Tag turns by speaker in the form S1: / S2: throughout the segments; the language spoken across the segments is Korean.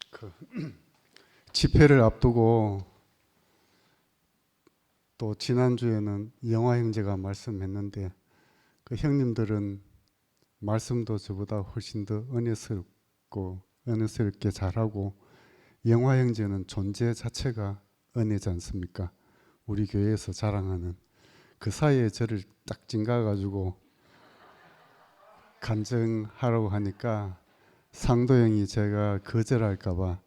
S1: 그 집회를 앞두고 또 지난주에는 영화 형제가 말씀했는데 그 형님들은 말씀도 저보다 훨씬 더 은혜스럽고 은혜스럽게 잘하고 영화 형제는 존재 자체가 은혜지 않습니까? 우리 교회에서 자랑하는 그 사이에 저를 딱 찡가가지고 간증하라고 하니까 상도 형이 제가 거절할까봐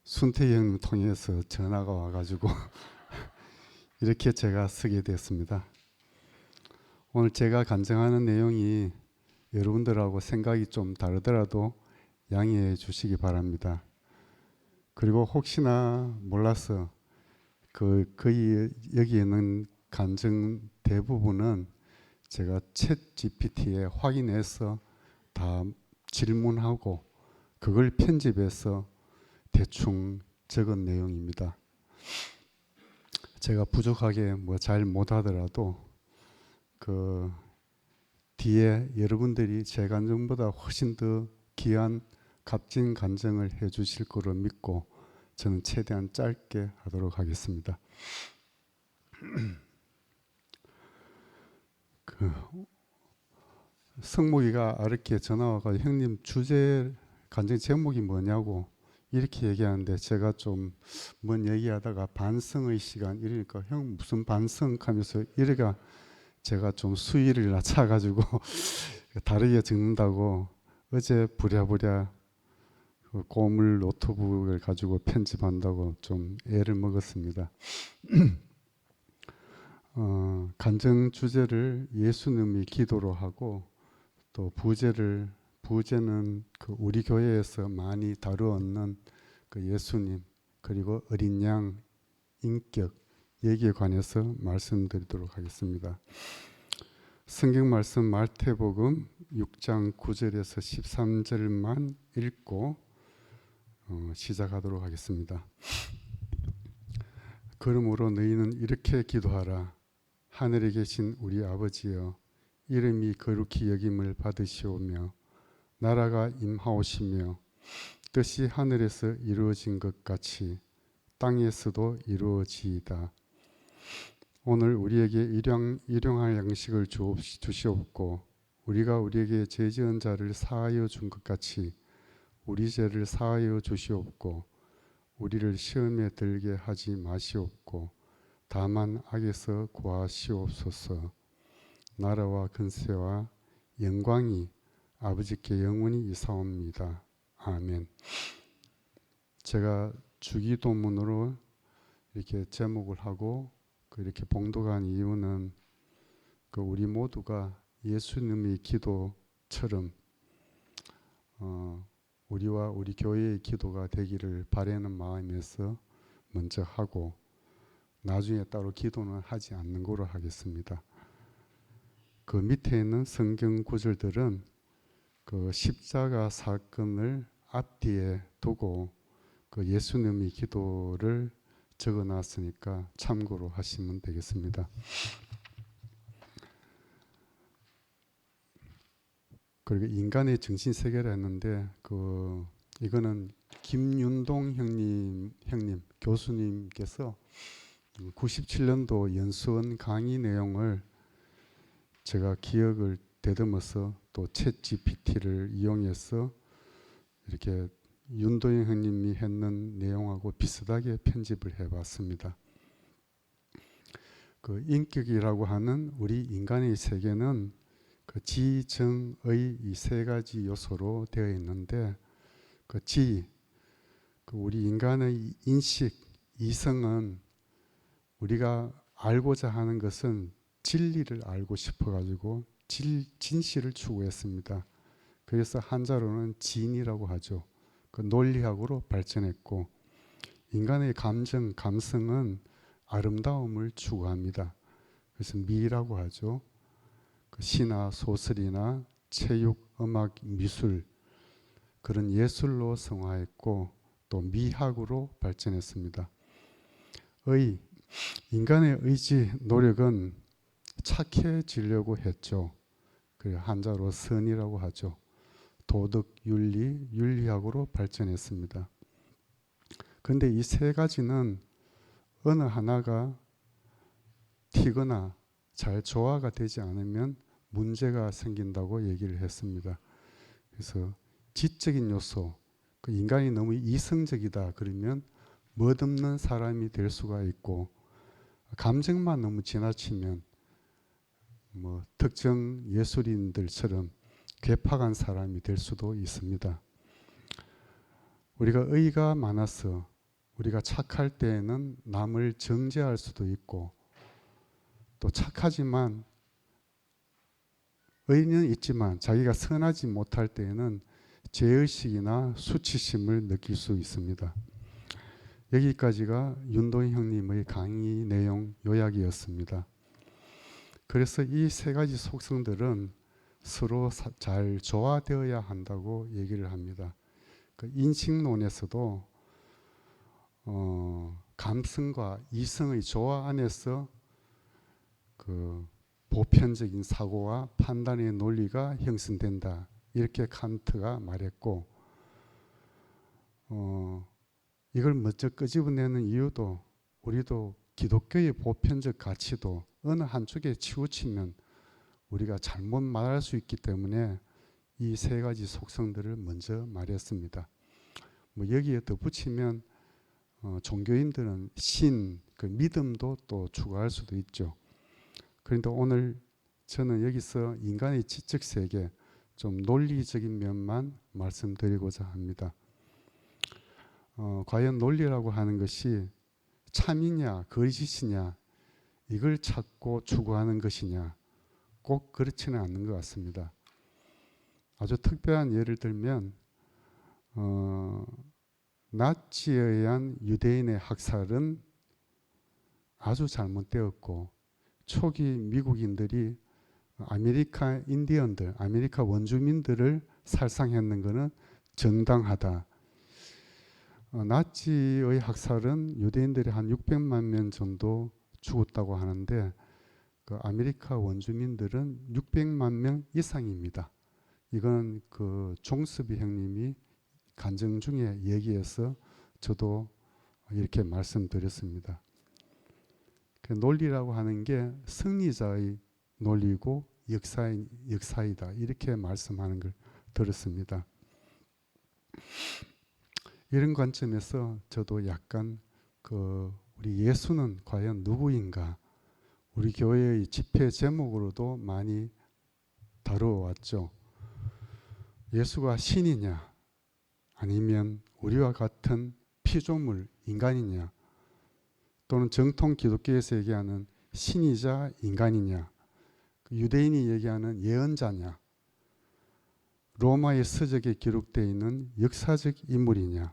S1: 순태 형님 통해서 전화가 와가지고 이렇게 제가 쓰게 됐습니다. 오늘 제가 간증하는 내용이 여러분들하고 생각이 좀 다르더라도 양해해 주시기 바랍니다. 그리고 혹시나 몰라서 거의 여기에 있는 간증 대부분은 제가 챗 GPT에 확인해서 다 질문하고 그걸 편집해서 대충 적은 내용입니다. 제가 부족하게 잘 못하더라도 그 뒤에 여러분들이 제 간증보다 훨씬 더 귀한 값진 간증을 해주실 거로 믿고 저는 최대한 짧게 하도록 하겠습니다. 성목이가 아르게 전화와가 형님 주제 간증 제목이 뭐냐고 이렇게 얘기하는데 제가 좀 뭔 얘기하다가 반성의 시간 이러니까 형 무슨 반성하면서 이래가 제가 좀 수위를 낮춰가지고 다르게 적는다고 어제 부랴부랴 그 고물 노트북을 가지고 편집한다고 좀 애를 먹었습니다. 간증 주제를 예수님이 기도로 하고 또 부제는 그 우리 교회에서 많이 다루었는 그 예수님 그리고 어린 양 인격 여기에 관해서 말씀드리도록 하겠습니다. 성경 말씀 마태복음 6장 9절에서 13절만 읽고 시작하도록 하겠습니다. 그러므로 너희는 이렇게 기도하라. 하늘에 계신 우리 아버지여 이름이 거룩히 여김을 받으시오며 나라가 임하오시며 뜻이 하늘에서 이루어진 것 같이 땅에서도 이루어지이다. 오늘 우리에게 일용할 양식을 주시옵고 우리가 우리에게 죄 지은 자를 사하여 준 것 같이 우리 죄를 사하여 주시옵고 우리를 시험에 들게 하지 마시옵고 다만 악에서 구하시옵소서. 나라와 근세와 영광이 아버지께 영원히 이사옵니다. 아멘. 제가 주기도문으로 이렇게 제목을 하고 이렇게 봉독한 이유는 우리 모두가 예수님의 기도처럼 우리와 우리 교회의 기도가 되기를 바라는 마음에서 먼저 하고 나중에 따로 기도는 하지 않는 거로 하겠습니다. 그 밑에 있는 성경 구절들은 그 십자가 사건을 앞뒤에 두고 그 예수님의 기도를 적어놨으니까 참고로 하시면 되겠습니다. 그리고 인간의 정신세계라 했는데 이거는 김윤동 형님 교수님께서 97년도 연수원 강의 내용을 제가 기억을 되듬어서 또 챗 GPT를 이용해서 이렇게 윤도영 형님이 했는 내용하고 비슷하게 편집을 해봤습니다. 그 인격이라고 하는 우리 인간의 세계는 그 지, 정, 의 이 세 가지 요소로 되어 있는데 우리 인간의 인식, 이성은 우리가 알고자 하는 것은 진리를 알고 싶어가지고 진실을 추구했습니다. 그래서 한자로는 진이라고 하죠. 그 논리학으로 발전했고 인간의 감정, 감성은 아름다움을 추구합니다. 그래서 미라고 하죠. 그 시나 소설이나 체육, 음악, 미술 그런 예술로 성화했고 또 미학으로 발전했습니다. 인간의 의지, 노력은 착해지려고 했죠. 그 한자로 선이라고 하죠. 도덕, 윤리, 윤리학으로 발전했습니다. 근데 이 세 가지는 어느 하나가 튀거나 잘 조화가 되지 않으면 문제가 생긴다고 얘기를 했습니다. 그래서 지적인 요소, 그 인간이 너무 이성적이다 그러면 멋없는 사람이 될 수가 있고, 감정만 너무 지나치면 뭐 특정 예술인들처럼 괴팍한 사람이 될 수도 있습니다. 우리가 의가 많아서 우리가 착할 때에는 남을 정죄할 수도 있고, 또 착하지만 의는 있지만 자기가 선하지 못할 때에는 죄의식이나 수치심을 느낄 수 있습니다. 여기까지가 윤도현 형님의 강의 내용 요약이었습니다. 그래서 이 세 가지 속성들은 서로 잘 조화되어야 한다고 얘기를 합니다. 그 인식론에서도 감성과 이성의 조화 안에서 그 보편적인 사고와 판단의 논리가 형성된다, 이렇게 칸트가 말했고, 이걸 먼저 끄집어내는 이유도 우리도 기독교의 보편적 가치도 어느 한쪽에 치우치면 우리가 잘못 말할 수 있기 때문에 이 세 가지 속성들을 먼저 말했습니다. 뭐 여기에 덧붙이면 종교인들은 신, 그 믿음도 또 추가할 수도 있죠. 그런데 오늘 저는 여기서 인간의 지적 세계, 좀 논리적인 면만 말씀드리고자 합니다. 과연 논리라고 하는 것이 참이냐 거짓이냐 이걸 찾고 추구하는 것이냐, 꼭 그렇지는 않는 것 같습니다. 아주 특별한 예를 들면 나치에 의한 유대인의 학살은 아주 잘못되었고, 초기 미국인들이 아메리카 인디언들, 아메리카 원주민들을 살상했는 것은 정당하다. 나치의 학살은 유대인들이 한 600만 명 정도 죽었다고 하는데, 그 아메리카 원주민들은 600만 명 이상입니다. 이건 그 종섭이 형님이 간증 중에 얘기해서 저도 이렇게 말씀드렸습니다. 그 논리라고 하는 게 승리자의 논리고 역사이다, 이렇게 말씀하는 걸 들었습니다. 이런 관점에서 저도 약간 우리 예수는 과연 누구인가, 우리 교회의 집회 제목으로도 많이 다루어왔죠. 예수가 신이냐 아니면 우리와 같은 피조물 인간이냐, 또는 정통 기독교에서 얘기하는 신이자 인간이냐, 유대인이 얘기하는 예언자냐, 로마의 서적에 기록되어 있는 역사적 인물이냐.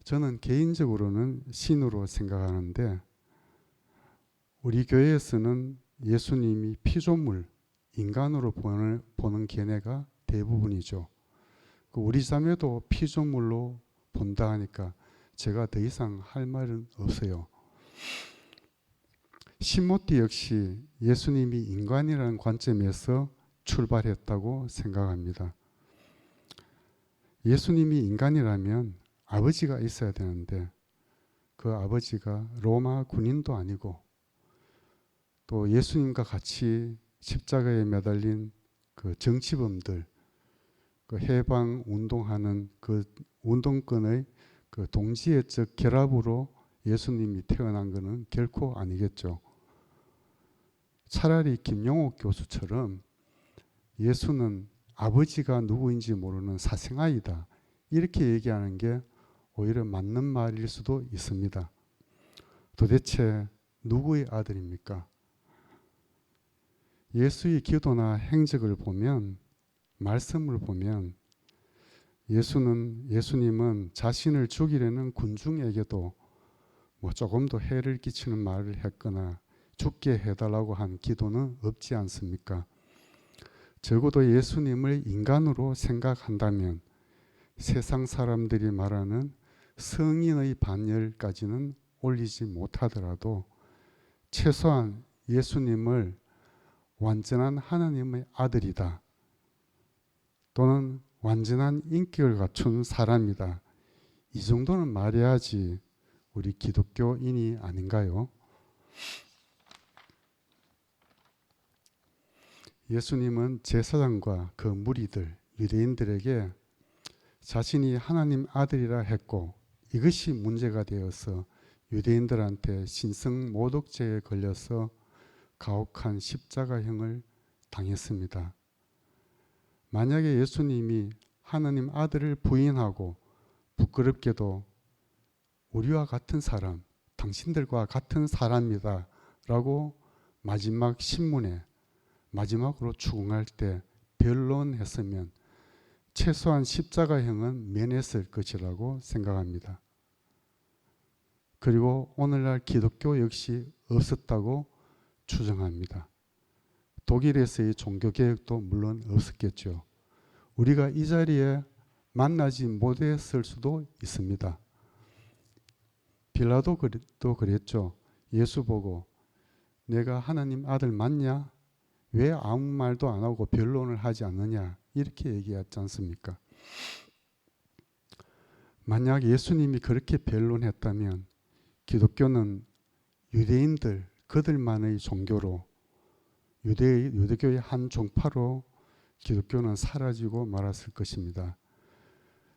S1: 저는 개인적으로는 신으로 생각하는데, 우리 교회에서는 예수님이 피조물, 인간으로 보는 견해가 대부분이죠. 우리 자매도 피조물로 본다 하니까 제가 더 이상 할 말은 없어요. 시모티 역시 예수님이 인간이라는 관점에서 출발했다고 생각합니다. 예수님이 인간이라면 아버지가 있어야 되는데, 그 아버지가 로마 군인도 아니고, 또 예수님과 같이 십자가에 매달린 그 정치범들, 그 해방 운동하는 그 운동권의 그 동지애적 결합으로 예수님이 태어난 것은 결코 아니겠죠. 차라리 김용옥 교수처럼 예수는 아버지가 누구인지 모르는 사생아이다, 이렇게 얘기하는 게 오히려 맞는 말일 수도 있습니다. 도대체 누구의 아들입니까? 예수의 기도나 행적을 보면, 말씀을 보면 예수님은 자신을 죽이려는 군중에게도 뭐 조금도 해를 끼치는 말을 했거나 죽게 해달라고 한 기도는 없지 않습니까? 적어도 예수님을 인간으로 생각한다면 세상 사람들이 말하는 성인의 반열까지는 올리지 못하더라도 최소한 예수님을 완전한 하나님의 아들이다, 또는 완전한 인격을 갖춘 사람이다, 이 정도는 말해야지 우리 기독교인이 아닌가요? 예수님은 제사장과 그 무리들, 유대인들에게 자신이 하나님 아들이라 했고 이것이 문제가 되어서 유대인들한테 신성 모독죄에 걸려서 가혹한 십자가형을 당했습니다. 만약에 예수님이 하나님 아들을 부인하고 부끄럽게도 우리와 같은 사람, 당신들과 같은 사람이다 라고 마지막 신문에 마지막으로 추궁할 때 변론했으면 최소한 십자가형은 면했을 것이라고 생각합니다. 그리고 오늘날 기독교 역시 없었다고 추정합니다. 독일에서의 종교개혁도 물론 없었겠죠. 우리가 이 자리에 만나지 못했을 수도 있습니다. 빌라도도 그랬죠. 예수 보고 내가 하나님 아들 맞냐? 왜 아무 말도 안 하고 변론을 하지 않느냐? 이렇게 얘기했지 않습니까? 만약 예수님이 그렇게 변론했다면 기독교는 유대인들 그들만의 종교로 유대교의 한 종파로 기독교는 사라지고 말았을 것입니다.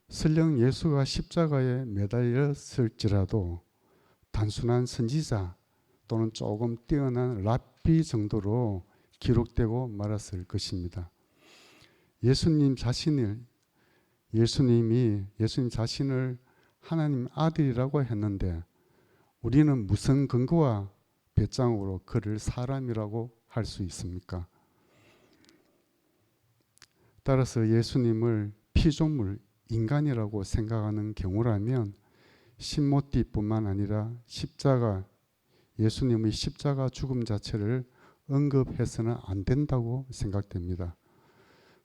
S1: 설령 예수가 십자가에 매달렸을지라도 단순한 선지자 또는 조금 뛰어난 랍비 정도로 기록되고 말았을 것입니다. 예수님 자신을 하나님 아들이라고 했는데 우리는 무슨 근거와 배짱으로 그를 사람이라고 할 수 있습니까? 따라서 예수님을 피조물, 인간이라고 생각하는 경우라면 신모띠뿐만 아니라 예수님의 십자가 죽음 자체를 언급해서는 안 된다고 생각됩니다.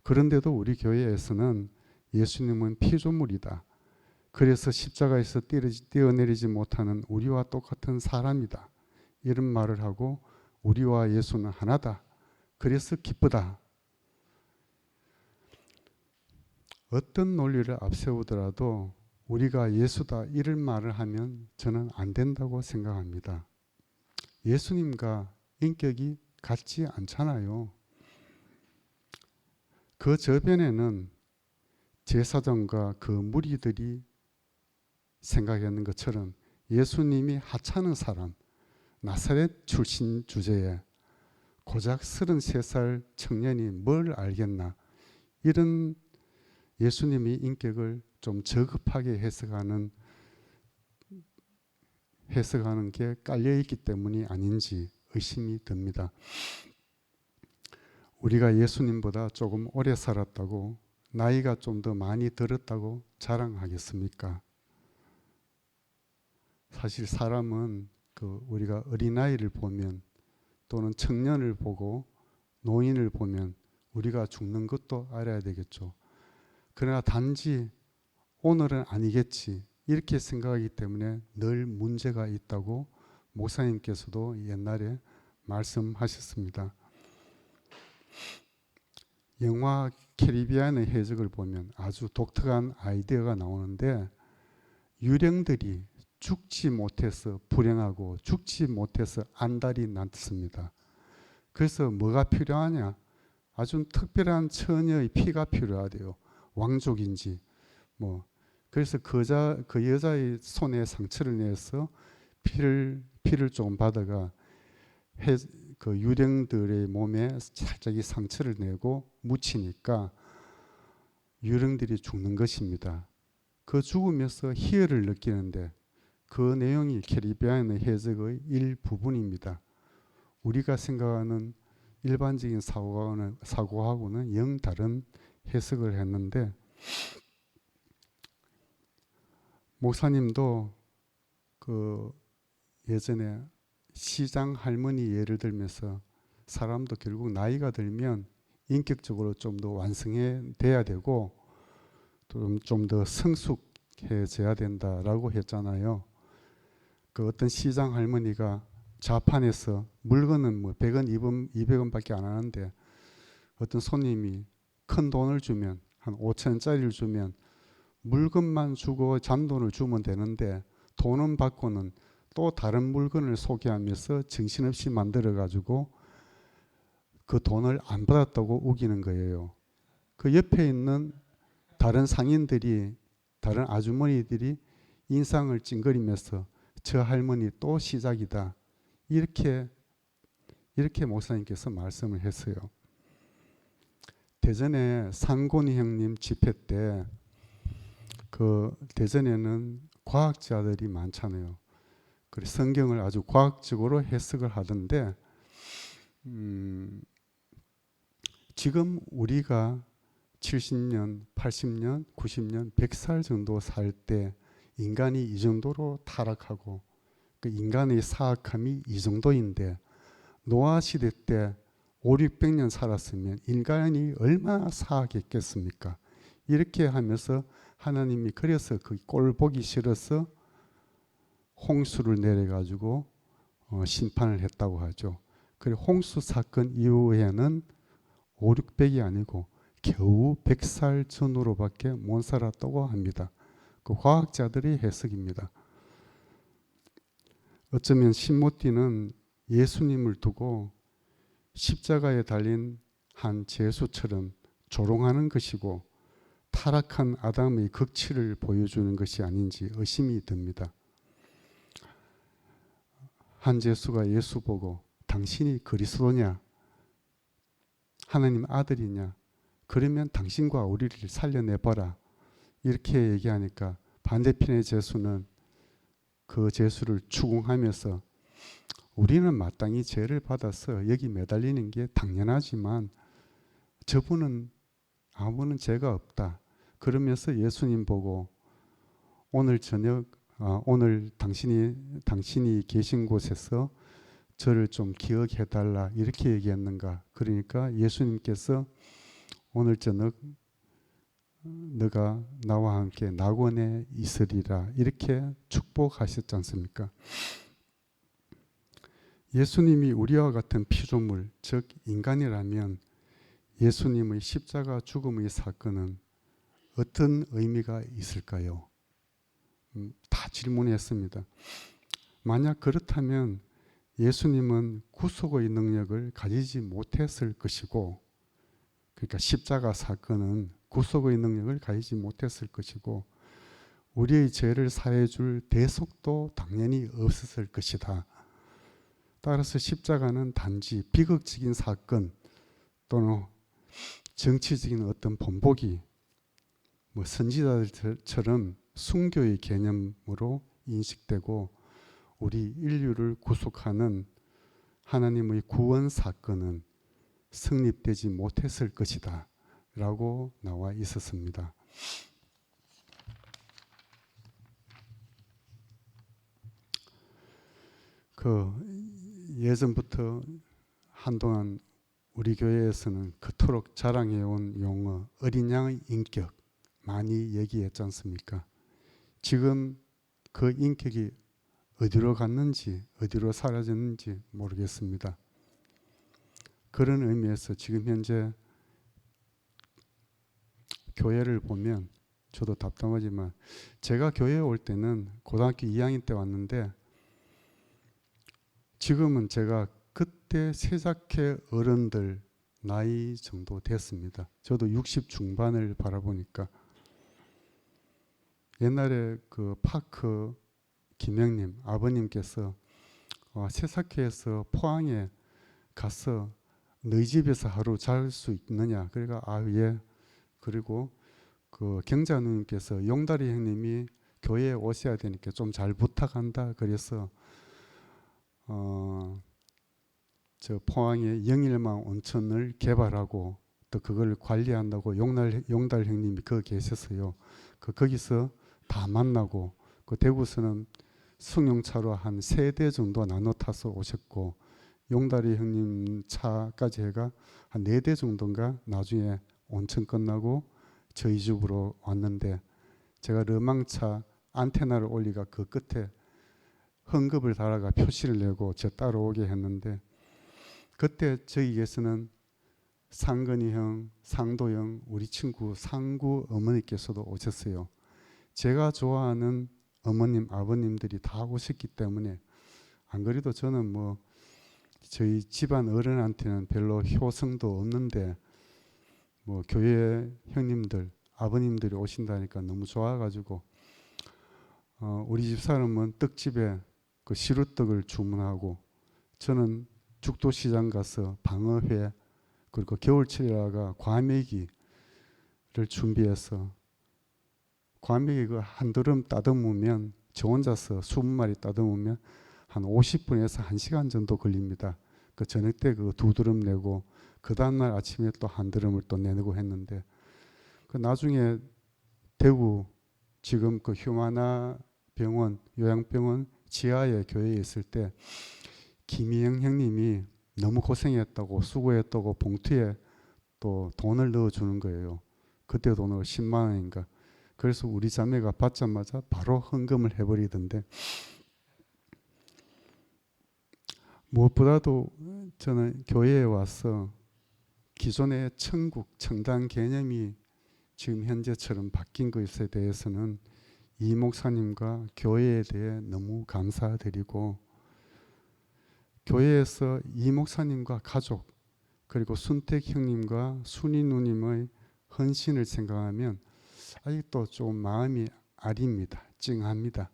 S1: 그런데도 우리 교회에서는 예수님은 피조물이다. 그래서 십자가에서 뛰어내리지 못하는 우리와 똑같은 사람이다. 이런 말을 하고 우리와 예수는 하나다. 그래서 기쁘다. 어떤 논리를 앞세우더라도 우리가 예수다 이런 말을 하면 저는 안 된다고 생각합니다. 예수님과 인격이 같지 않잖아요. 그 저변에는 제사장과 그 무리들이 생각하는 것처럼 예수님이 하찮은 사람, 나사렛 출신 주제에 고작 33살 청년이 뭘 알겠나 이런 예수님의 인격을 좀 저급하게 해석하는 게 깔려있기 때문이 아닌지 의심이 듭니다. 우리가 예수님보다 조금 오래 살았다고 나이가 좀 더 많이 들었다고 자랑하겠습니까? 사실 사람은 우리가 어린아이를 보면 또는 청년을 보고 노인을 보면 우리가 죽는 것도 알아야 되겠죠. 그러나 단지 오늘은 아니겠지 이렇게 생각하기 때문에 늘 문제가 있다고 목사님께서도 옛날에 말씀하셨습니다. 영화 캐리비안의 해적을 보면 아주 독특한 아이디어가 나오는데 유령들이 죽지 못해서 불행하고 죽지 못해서 안달이 났습니다. 그래서 뭐가 필요하냐? 아주 특별한 처녀의 피가 필요하대요. 왕족인지 그래서 그 여자의 손에 상처를 내서 피를 조금 받아가 그 유령들의 몸에 살짝 상처를 내고 묻히니까 유령들이 죽는 것입니다. 그 죽으면서 희열을 느끼는데 그 내용이 캐리비안의 해적의 일부분입니다. 우리가 생각하는 일반적인 사고하고는 영 다른 해석을 했는데 목사님도 예전에 시장 할머니 예를 들면서 사람도 결국 나이가 들면 인격적으로 좀 더 완성해 돼야 되고 좀 더 성숙해져야 된다라고 했잖아요. 그 어떤 시장 할머니가 좌판에서 물건은 100원, 200원밖에 안 하는데 어떤 손님이 큰 돈을 주면 한 5,000원짜리를 주면 물건만 주고 잔돈을 주면 되는데 돈은 받고는 또 다른 물건을 소개하면서 정신없이 만들어 가지고 그 돈을 안 받았다고 우기는 거예요. 그 옆에 있는 다른 상인들이, 다른 아주머니들이 인상을 찡그리면서 저 할머니 또 시작이다, 이렇게 목사님께서 말씀을 했어요. 대전에 상곤이 형님 집회 때 그 대전에는 과학자들이 많잖아요. 그래서 성경을 아주 과학적으로 해석을 하던데 지금 우리가 70년, 80년, 90년, 100살 정도 살 때 인간이 이 정도로 타락하고 그 인간의 사악함이 이 정도인데 노아 시대 때 5, 600년 살았으면 인간이 얼마나 사악했겠습니까? 이렇게 하면서 하나님이 그래서 그 꼴 보기 싫어서 홍수를 내려가지고 심판을 했다고 하죠. 그리고 홍수 사건 이후에는 5, 600이 아니고 겨우 100살 전후로밖에 못 살았다고 합니다. 그 과학자들의 해석입니다. 어쩌면 신모띠는 예수님을 두고 십자가에 달린 한 제수처럼 조롱하는 것이고 타락한 아담의 극치를 보여주는 것이 아닌지 의심이 듭니다. 한 제수가 예수 보고 당신이 그리스도냐? 하나님 아들이냐? 그러면 당신과 우리를 살려내봐라. 이렇게 얘기하니까 반대편의 제수는 그 제수를 추궁하면서 우리는 마땅히 죄를 받아서 여기 매달리는 게 당연하지만 저분은 아무런 죄가 없다. 그러면서 예수님 보고 오늘 저녁 오늘 당신이 계신 곳에서 저를 좀 기억해 달라, 이렇게 얘기했는가. 그러니까 예수님께서 오늘 저녁 너가 나와 함께 낙원에 있으리라, 이렇게 축복하셨지 않습니까? 예수님이 우리와 같은 피조물, 즉 인간이라면 예수님의 십자가 죽음의 사건은 어떤 의미가 있을까요? 다 질문했습니다. 만약 그렇다면 예수님은 구속의 능력을 가지지 못했을 것이고, 그러니까 십자가 사건은 구속의 능력을 가지지 못했을 것이고 우리의 죄를 사해 줄 대속도 당연히 없었을 것이다. 따라서 십자가는 단지 비극적인 사건 또는 정치적인 어떤 본보기, 선지자들처럼 순교의 개념으로 인식되고 우리 인류를 구속하는 하나님의 구원 사건은 성립되지 못했을 것이다 라고 나와 있었습니다. 예전부터 한동안 우리 교회에서는 그토록 자랑해온 용어 어린 양의 인격 많이 얘기했지 않습니까? 지금 그 인격이 어디로 갔는지 어디로 사라졌는지 모르겠습니다. 그런 의미에서 지금 현재 교회를 보면 저도 답답하지만 제가 교회에 올 때는 고등학교 2학년 때 왔는데 지금은 제가 그때 세작회 어른들 나이 정도 됐습니다. 저도 60 중반을 바라보니까 옛날에 그 파크 김영님 아버님께서 세작회에서 포항에 가서 너희 집에서 하루 잘 수 있느냐? 그러니까 예. 그리고 그 경자 누님께서 용다리 형님이 교회에 오셔야 되니까 좀 잘 부탁한다. 그래서 저 포항에 영일망 온천을 개발하고 또 그걸 관리한다고 용달 형님이 거기 계셨어요. 거기서 다 만나고 그 대구서는 승용차로 한 3대 정도 나눠 타서 오셨고 용다리 형님 차까지 해가 한 4대 정도인가 나중에 온천 끝나고 저희 집으로 왔는데 제가 러망차 안테나를 올리가 그 끝에 헌금을 달아가 표시를 내고 저 따라오게 했는데 그때 저희에서는 상근이 형, 상도 형, 우리 친구 상구 어머니께서도 오셨어요. 제가 좋아하는 어머님, 아버님들이 다 오셨기 때문에 안 그래도 저는 뭐 저희 집안 어른한테는 별로 효성도 없는데 뭐 교회 형님들, 아버님들이 오신다니까 너무 좋아가지고 우리 집 사람은 떡집에 그 시루떡을 주문하고 저는 죽도시장 가서 방어회 그리고 겨울철이라가 과메기를 준비해서 과메기 그 한 드럼 따듬으면 저 혼자서 20마리 따듬으면 한 50분에서 1시간 정도 걸립니다. 그 저녁 때 그 2드럼 내고 그 다음날 아침에 또 한 드럼을 또 내고 했는데 그 나중에 대구 지금 그 휴마나 병원 요양병원 지하에 교회에 있을 때 김희영 형님이 너무 고생했다고 수고했다고 봉투에 또 돈을 넣어주는 거예요. 그때 돈으로 10만 원인가. 그래서 우리 자매가 받자마자 바로 헌금을 해버리던데 무엇보다도 저는 교회에 와서 기존의 천국, 천당 개념이 지금 현재처럼 바뀐 것에 대해서는 이 목사님과 교회에 대해 너무 감사드리고 교회에서 이 목사님과 가족 그리고 순택 형님과 순희 누님의 헌신을 생각하면 아직도 좀 마음이 아립니다. 찡합니다.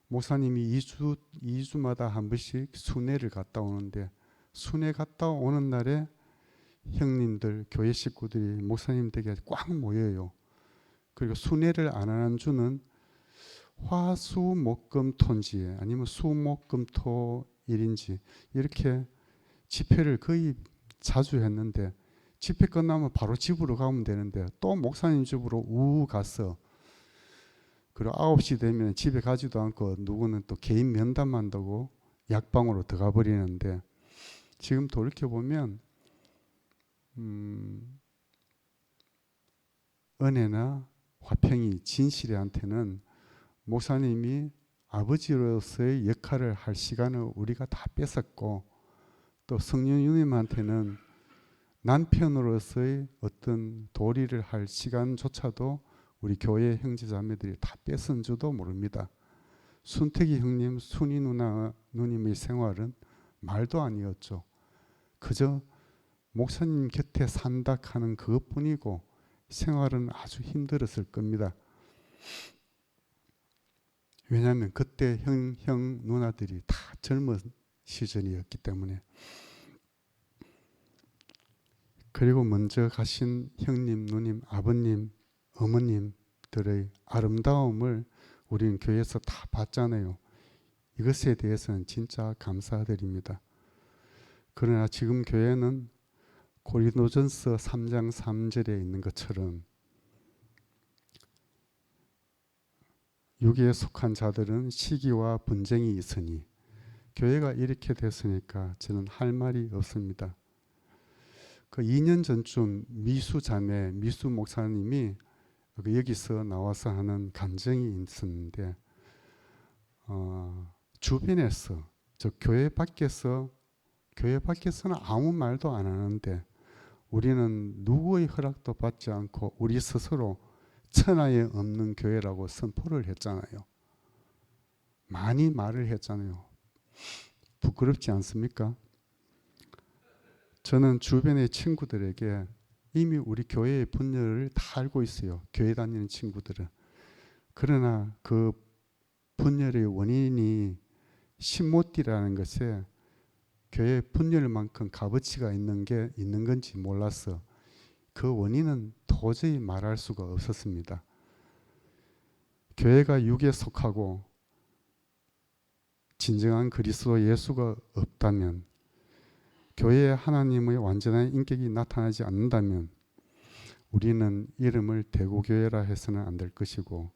S1: 목사님이 2주마다 한 번씩 순회를 갔다 오는데 순회 갔다 오는 날에 형님들, 교회 식구들이 목사님 댁에 꽉 모여요. 그리고 순회를 안 하는 주는 화수목금토인지 아니면 수목금토일인지 이렇게 집회를 거의 자주 했는데 집회 끝나면 바로 집으로 가면 되는데 또 목사님 집으로 가서 그리고 9시 되면 집에 가지도 않고 누구는 또 개인 면담한다고 약방으로 들어가 버리는데 지금 돌이켜보면 은혜나 화평이 진실이한테는 목사님이 아버지로서의 역할을 할 시간을 우리가 다 뺏었고 또 성령님한테는 남편으로서의 어떤 도리를 할 시간조차도 우리 교회 형제자매들이 다 뺏은 줄도 모릅니다. 순택이 형님, 순희 누님의 생활은 말도 아니었죠. 그저 목사님 곁에 산다 하는 그것뿐이고 생활은 아주 힘들었을 겁니다. 왜냐하면 그때 형 누나들이 다 젊은 시절이었기 때문에. 그리고 먼저 가신 형님, 누님, 아버님, 어머님들의 아름다움을 우리는 교회에서 다 봤잖아요. 이것에 대해서는 진짜 감사드립니다. 그러나 지금 교회는 고린도전서 3장 3절에 있는 것처럼 육에 속한 자들은 시기와 분쟁이 있으니 교회가 이렇게 됐으니까 저는 할 말이 없습니다. 그 2년 전쯤 미수 자매, 미수 목사님이 여기서 나와서 하는 간증이 있었는데 주변에서 저 교회 밖에서는 아무 말도 안 하는데 우리는 누구의 허락도 받지 않고 우리 스스로 천하에 없는 교회라고 선포를 했잖아요. 많이 말을 했잖아요. 부끄럽지 않습니까? 저는 주변의 친구들에게 이미 우리 교회의 분열을 다 알고 있어요. 교회 다니는 친구들은. 그러나 그 분열의 원인이 신모띠라는 것에 교회 분열만큼 값어치가 있는 건지 몰라서 그 원인은 도저히 말할 수가 없었습니다. 교회가 육에 속하고 진정한 그리스도 예수가 없다면 교회에 하나님의 완전한 인격이 나타나지 않는다면 우리는 이름을 대구교회라 해서는 안 될 것이고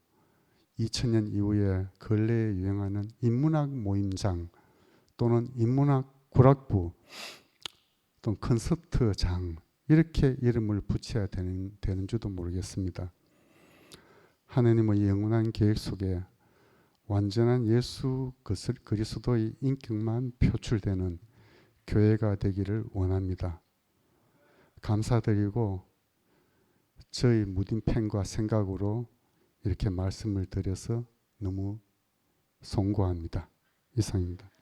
S1: 2000년 이후에 근래에 유행하는 인문학 모임장 또는 인문학 구락부 또는 콘서트장 이렇게 이름을 붙여야 되는 줄도 모르겠습니다. 하나님의 영원한 계획 속에 완전한 예수 그리스도의 인격만 표출되는 교회가 되기를 원합니다. 감사드리고 저희 무딘 팬과 생각으로 이렇게 말씀을 드려서 너무 송구합니다. 이상입니다.